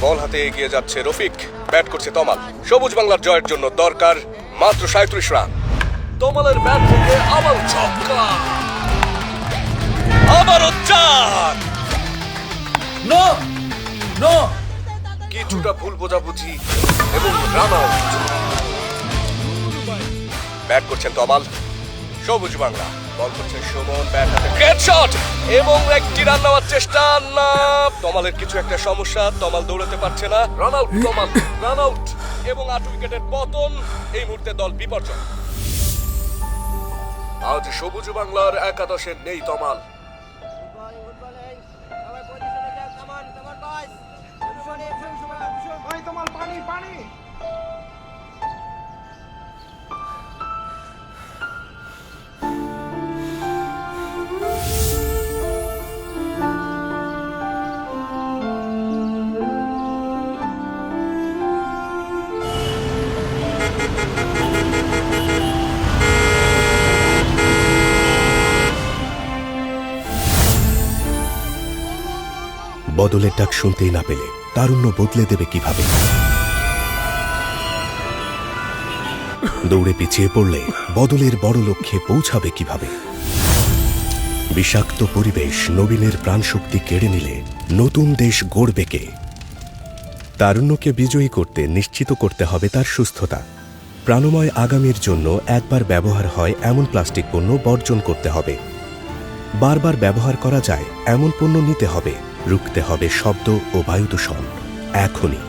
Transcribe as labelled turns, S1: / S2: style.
S1: বল হাতে এগিয়ে যাচ্ছে রফিক, ব্যাট করছে তমাল। সবুজ বাংলার জয়ের জন্য দরকার মাত্র 37 রান। তমালের ব্যাট থেকে আবার ছক্কা, আবারও 4।
S2: নো নো
S1: কিছুটা ভুল বোঝাবুঝি এবং রান আউট। ব্যাট করছেন তমাল, সবুজ বাংলা। বল করছেন সুমন, ব্যাট হাতে গ্রেট শট এবং একটি রান নেওয়ার চেষ্টা। না, তমালের কিছু একটা সমস্যা, তমাল দৌড়াতে পারছে না। রান আউট তমাল, রান আউট এবং 8 উইকেটের পতন। এই মুহূর্তে দল বিপর্যয়। আজ সবুজ বাংলার একাদশে নেই তমাল।
S3: বদলের ডাক শুনতেই না পেলে তারুণ্য বদলে দেবে কিভাবে? দৌড়ে পিছিয়ে পড়লে বদলের বড় লক্ষ্যে পৌঁছাবে কিভাবে? বিষাক্ত পরিবেশ নবীনের প্রাণশক্তি কেড়ে নিলে নতুন দেশ গড়বে কে? তারুণ্যকে বিজয়ী করতে নিশ্চিত করতে হবে তার সুস্থতা। প্রাণময় আগামীর জন্য একবার ব্যবহার হয় এমন প্লাস্টিক পণ্য বর্জন করতে হবে। বারবার ব্যবহার করা যায় এমন পণ্য নিতে হবে। রুখতে হবে শব্দ ও বায়ু দূষণ এখনই।